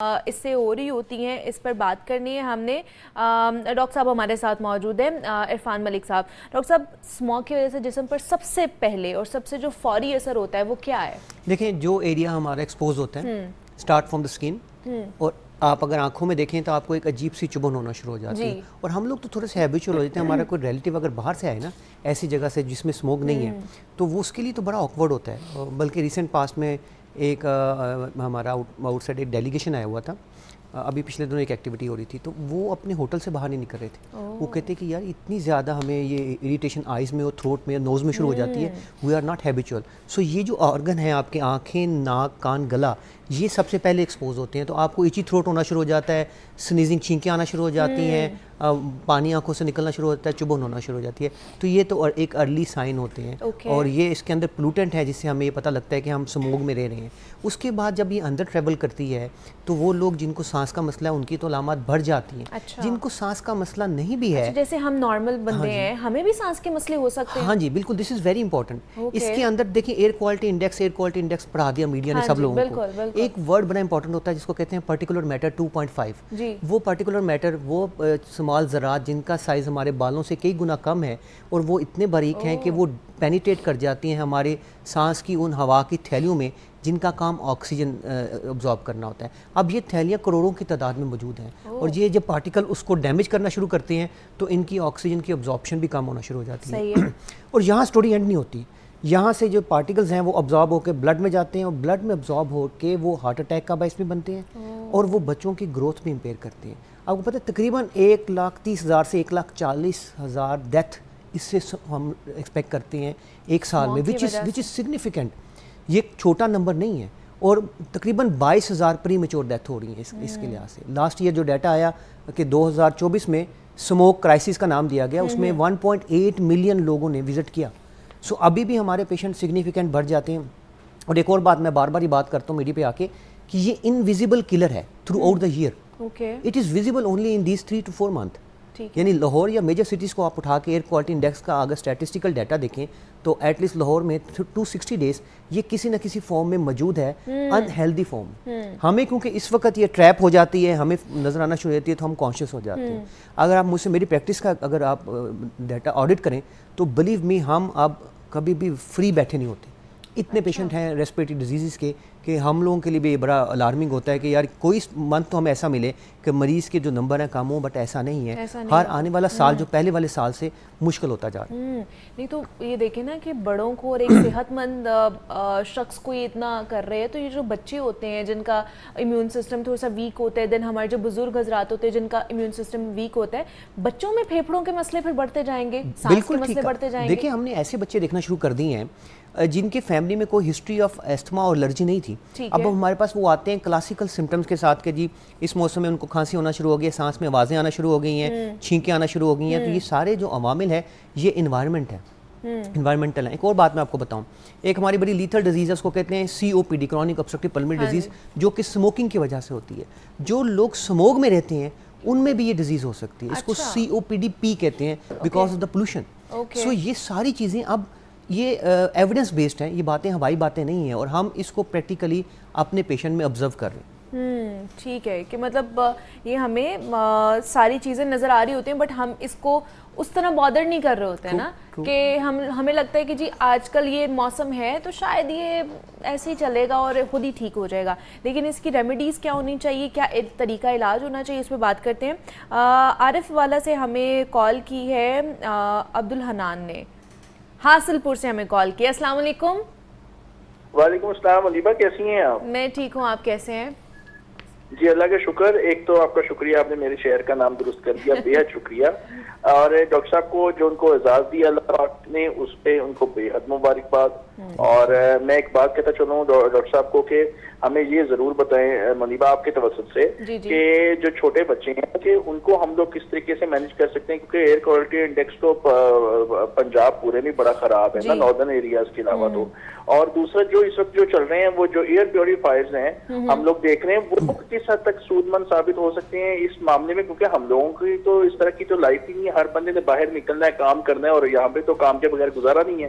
اس سے ہو رہی ہوتی ہیں، اس پر بات کرنی ہے ہم نے۔ ڈاکٹر صاحب ہمارے ساتھ موجود ہیں، عرفان ملک صاحب۔ ڈاکٹر صاحب، اسموگ کی وجہ سے جسم پر سب سے پہلے اور سب سے جو فوری اثر ہوتا ہے وہ کیا ہے؟ دیکھیں، جو ایریا ہمارا ایکسپوز ہوتا ہے اسٹارٹ فرام دا اسکن، اور آپ اگر آنکھوں میں دیکھیں تو آپ کو ایک عجیب سی چبھن ہونا شروع ہو جاتی ہے، اور ہم لوگ تو تھوڑے سے ہیبیچول ہو جاتے ہیں۔ ہمارا کوئی ریلیٹیو اگر باہر سے آئے نا ایسی جگہ سے جس میں اسموگ نہیں ہے تو وہ اس کے لیے تو بڑا آکورڈ ہوتا ہے۔ بلکہ ریسنٹ پاسٹ میں ایک ہمارا آؤٹ سائڈ ایک ڈیلیگیشن آیا ہوا تھا، ابھی پچھلے دنوں ایک ایکٹیویٹی ہو رہی تھی، تو وہ اپنے ہوٹل سے باہر نہیں نکل رہے تھے۔ وہ کہتے کہ یار اتنی زیادہ ہمیں یہ اریٹیشن آئیز میں اور تھروٹ میں نوز میں شروع ہو جاتی ہے، وی آر ناٹ ہیبیچول۔ سو یہ جو آرگن ہے آپ کے آنکھیں، ناک، کان، گلا، یہ سب سے پہلے ایکسپوز ہوتے ہیں، تو آپ کو ایچی تھروٹ ہونا شروع ہو جاتا ہے، سنیزنگ، چھینکیں آنا شروع ہو جاتی ہیں، پانی آنکھوں سے نکلنا شروع ہوتا ہے، چبھن ہونا شروع ہو جاتی ہے۔ تو یہ تو ایک ارلی سائن ہوتے ہیں، اور یہ اس کے اندر پلوٹنٹ ہے جس سے ہمیں یہ پتہ لگتا ہے کہ ہم اسموگ میں رہ رہے ہیں۔ اس کے بعد جب یہ اندر ٹریول کرتی ہے تو وہ لوگ جن کو سانس کا مسئلہ ہے ان کی تو علامات بڑھ جاتی ہیں۔ جن کو سانس کا مسئلہ نہیں بھی ہے، جیسے ہم نارمل بندے ہیں، ہمیں بھی سانس کے مسئلے ہو سکتے ہیں۔ ہاں جی بالکل، دس از ویری امپورٹنٹ۔ اس کے اندر دیکھیں ایئر کوالٹی انڈیکس پڑھا دیا میڈیا نے سب لوگوں کو۔ ایک ورڈ بڑا امپورٹنٹ ہوتا ہے جس کو کہتے ہیں پرٹیکولر میٹر 2.5۔ وہ پرٹیکولر میٹر وہ سمال ذرات جن کا سائز ہمارے بالوں سے کئی گنا کم ہے، اور وہ اتنے باریک ہیں کہ وہ پینیٹریٹ کر جاتی ہیں ہمارے سانس کی ان ہوا کی تھیلیوں میں جن کا کام آکسیجن ابزارب کرنا ہوتا ہے۔ اب یہ تھیلیاں کروڑوں کی تعداد میں موجود ہیں، اور یہ جب پارٹیکل اس کو ڈیمیج کرنا شروع کرتے ہیں تو ان کی آکسیجن کی ابزارپشن بھی کم ہونا شروع ہو جاتی ہے۔ اور یہاں سٹوری اینڈ نہیں ہوتی، یہاں سے جو پارٹیکلز ہیں وہ ابزارب ہو کے بلڈ میں جاتے ہیں، اور بلڈ میں ابزارب ہو کے وہ ہارٹ اٹیک کا باعث بھی بنتے ہیں، اور وہ بچوں کی گروتھ بھی امپیئر کرتے ہیں۔ آپ کو پتہ ہے تقریباً 1,30,000 سے 1,40,000 ڈیتھ اس سے ہم ایکسپیکٹ کرتے ہیں ایک سال میں، وچ از سگنیفیکنٹ۔ یہ ایک چھوٹا نمبر نہیں ہے، اور تقریباً 22,000 پری میچور ڈیتھ ہو رہی ہیں اس کے لحاظ سے۔ لاسٹ ایئر جو ڈیٹا آیا کہ 2024 میں اسموگ کرائسس کا نام دیا گیا، اس میں 1.8 ملین لوگوں نے وزٹ کیا۔ سو ابھی بھی ہمارے پیشنٹ سگنیفیکنٹ بڑھ جاتے ہیں۔ اور ایک اور بات میں بار بار ہی بات کرتا ہوں میڈیا پہ آ کے کہ یہ انویزیبل کلر ہے throughout the air. It is visible only in these 3 to 4 months۔ یعنی لاہور یا میجر سٹیز کو آپ اٹھا کے ایئر کوالٹی انڈیکس کا اگر اسٹیٹسٹیکل ڈیٹا دیکھیں تو ایٹ لیسٹ لاہور میں 260 days یہ کسی نہ کسی فارم میں موجود ہے، ان ہیلدی فارم۔ ہمیں کیونکہ اس وقت یہ ٹریپ ہو جاتی ہے، ہمیں نظر آنا شروع ہوتی ہے تو ہم کانشیس ہو جاتے ہیں۔ اگر آپ مجھ سے میری پریکٹس کا اگر آپ ڈیٹا آڈٹ کریں تو بلیو می ہم اب کبھی بھی فری بیٹھے نہیں ہوتے۔ اتنے پیشنٹ ہیں ریسپریٹری ڈیزیزز کے کہ ہم لوگوں کے لیے بھی بڑا الارمنگ ہوتا ہے کہ یار کوئی منتھ تو ہمیں ایسا ملے کہ مریض کے جو نمبر ہیں کم ہوں، بٹ ایسا نہیں ہے۔ ہر آنے والا سال جو پہلے والے سال سے مشکل ہوتا جا رہا ہے۔ نہیں تو یہ دیکھیں نا کہ بڑوں کو اور ایک صحت مند شخص کو یہ اتنا کر رہے ہیں، تو یہ جو بچے ہوتے ہیں جن کا امیون سسٹم تھوڑا سا ویک ہوتا ہے، دین ہمارے جو بزرگ حضرات ہوتے ہیں جن کا امیون سسٹم ویک ہوتا ہے، بچوں میں پھیپھڑوں کے مسئلے پھر بڑھتے جائیں گے، سانس کے مسئلے بڑھتے جائیں گے۔ دیکھیں ہم نے ایسے بچے دیکھنا شروع کر دیے ہیں جن کے فیملی میں کوئی ہسٹری آف ایسٹما اور الرجی نہیں تھی۔ اب ہمارے پاس وہ آتے ہیں کلاسیکل سمٹمز کے ساتھ کہ جی اس موسم میں ان کو کھانسی ہونا شروع ہو گئی ہے، سانس میں آوازیں آنا شروع ہو گئی ہیں، چھینکیں آنا شروع ہو گئی ہیں۔ تو یہ سارے جو عوامل ہیں یہ انوائرمنٹ ہے، انوائرمنٹل ہیں۔ ایک اور بات میں آپ کو بتاؤں، ایک ہماری بڑی لیتھل ڈیزیز ہے، اس کو کہتے ہیں COPD، chronic obstructive pulmonary disease, جو کہ اسموکنگ کی وجہ سے ہوتی ہے۔ جو لوگ اسموگ میں رہتے ہیں ان میں بھی یہ ڈیزیز ہو سکتی ہے، اس کو COPD-P کہتے ہیں بیکاز آف دا پولوشن۔ سو یہ ساری چیزیں اب یہ ایویڈنس بیسڈ ہیں، یہ باتیں ہوائی باتیں نہیں ہیں، اور ہم اس کو پریکٹیکلی اپنے پیشنٹ میں آبزرو کر رہے ہیں۔ ٹھیک ہے کہ مطلب یہ ہمیں ساری چیزیں نظر آ رہی ہوتی ہیں، بٹ ہم اس کو اس طرح بادر نہیں کر رہے ہوتے ہیں نا، کہ ہمیں لگتا ہے کہ جی آج کل یہ موسم ہے تو شاید یہ ایسے ہی چلے گا اور خود ہی ٹھیک ہو جائے گا، لیکن اس کی ریمیڈیز کیا ہونی چاہیے، کیا طریقہ علاج ہونا چاہیے، اس پہ بات کرتے ہیں۔ عارف والا سے ہمیں کال کی ہے عبدالحنان نے، حاصل پور سے ہمیں کال کی۔ السلام علیکم۔ وعلیکم السلام علیبہ، کیسی ہیں آپ؟ میں ٹھیک ہوں، آپ کیسے ہیں؟ جی اللہ کا شکر۔ ایک تو آپ کا شکریہ، آپ نے میرے شہر کا نام درست کر دیا، بے حد شکریہ۔ اور ڈاکٹر صاحب کو جو ان کو اعزاز دیا اللہ پاک نے، اس پہ ان کو بے حد مبارکباد۔ اور میں ایک بات کہتا چلوں ڈاکٹر صاحب کو کہ ہمیں یہ ضرور بتائیں منیبہ آپ کے توسط سے کہ جو چھوٹے بچے ہیں کہ ان کو ہم لوگ کس طریقے سے مینج کر سکتے ہیں، کیونکہ ایئر کوالٹی انڈیکس تو پنجاب پورے میں بڑا خراب ہے نا، ناردرن ایریاز کے علاوہ تو۔ اور دوسرا جو اس وقت جو چل رہے ہیں وہ جو ایئر پیوریفائرز ہیں ہم لوگ دیکھ رہے ہیں، وہ کس حد تک سود مند ثابت ہو سکتے ہیں اس معاملے میں، کیونکہ ہم لوگوں کی تو اس طرح کی تو لائف ہی نہیں ہے، ہر بندے نے باہر نکلنا ہے، کام کرنا ہے، اور یہاں پہ تو کام کے بغیر گزارا نہیں ہے۔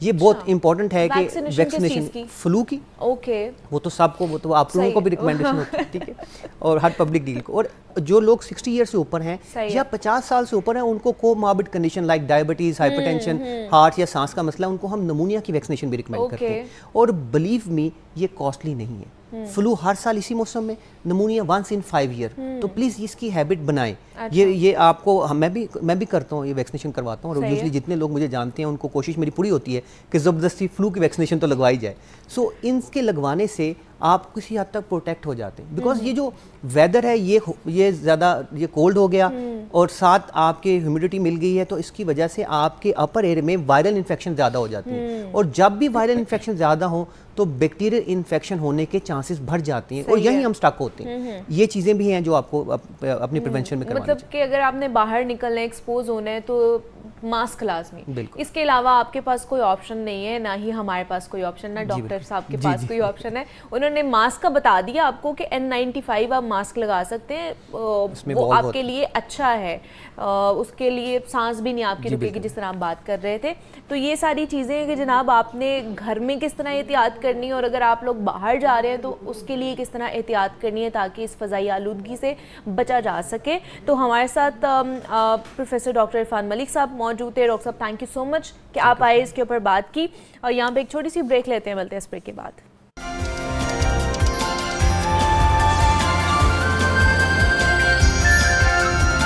یہ بہت امپورٹنٹ ہے کہ ویکسینیشن فلو کی، اوکے وہ تو سب کو، وہ تو آپ لوگوں کو بھی ریکمینڈیشن ہوتی ہے، ٹھیک ہے، اور ہر پبلک ڈیل کو. اور جو لوگ 60 ایئر سے اوپر ہیں یا 50 سال سے اوپر ہیں ان کو comorbid condition like diabetes, hypertension, heart یا سانس کا مسئلہ، ان کو ہم نمونیا کی ویکسینیشن بھی ریکمینڈ کرتے ہیں. اور بلیو می یہ کاسٹلی نہیں ہے. فلو ہر سال اسی موسم میں، نمونیا ونس ان 5 ایئر. تو پلیز اس کی ہیبٹ بنائیں. یہ آپ کو میں بھی کرتا ہوں، یہ ویکسینیشن کرواتا ہوں، اور یوزلی جتنے لوگ مجھے جانتے ہیں ان کو کوشش میری پوری ہوتی ہے کہ زبردستی فلو کی ویکسینیشن تو لگوائی جائے. سو ان کے لگوانے سے آپ کسی حد تک پروٹیکٹ ہو جاتے ہیں. بیکاز یہ جو ویدر ہے یہ زیادہ یہ کولڈ ہو گیا اور ساتھ آپ کے ہیومیڈیٹی مل گئی ہے، تو اس کی وجہ سے آپ کے اپر ایئر میں وائرل انفیکشن زیادہ ہو جاتی ہیں. اور جب بھی وائرل انفیکشن زیادہ ہوں تو بیکٹیریل انفیکشن ہونے کے چانسز بڑھ جاتے ہیں، اور یہی ہم سٹک ہوتے ہیں. یہ چیزیں بھی ہیں جو آپ کو اپنی پریونشن میں کروانا چاہیے. مطلب کہ اگر آپ نے باہر نکلنا ہے، ایکسپوز ہونا ہے، تو ماسک لازمی. بالکل. اس کے علاوہ آپ کے پاس کوئی آپشن نہیں ہے، نہ ہی ہمارے پاس کوئی آپشن، نہ ڈاکٹر صاحب کے پاس کوئی آپشن ہے. انہوں نے ماسک کا بتا دیا آپ کو کہ N95 آپ ماسک لگا سکتے ہیں، وہ آپ کے لیے اچھا ہے، اس کے لیے سانس بھی نہیں آپ کی رکے گی، جس طرح آپ بات کر رہے تھے. تو یہ ساری چیزیں ہیں کہ جناب آپ نے گھر میں کس طرح احتیاط کرنی ہے، اور اگر آپ لوگ باہر جا رہے ہیں تو اس کے لیے کس طرح احتیاط کرنی ہے تاکہ اس فضائی آلودگی سے بچا جا سکے. تو ہمارے ساتھ پروفیسر ڈاکٹر عرفان ملک صاحب موجود تھے. ڈاکٹر صاحب تھینک یو سو مچ کہ آپ آئے، اس کے اوپر بات کی. اور یہاں پہ ایک چھوٹی سی بریک لیتے ہیں، ملتے ہیں اس بریک کے بعد.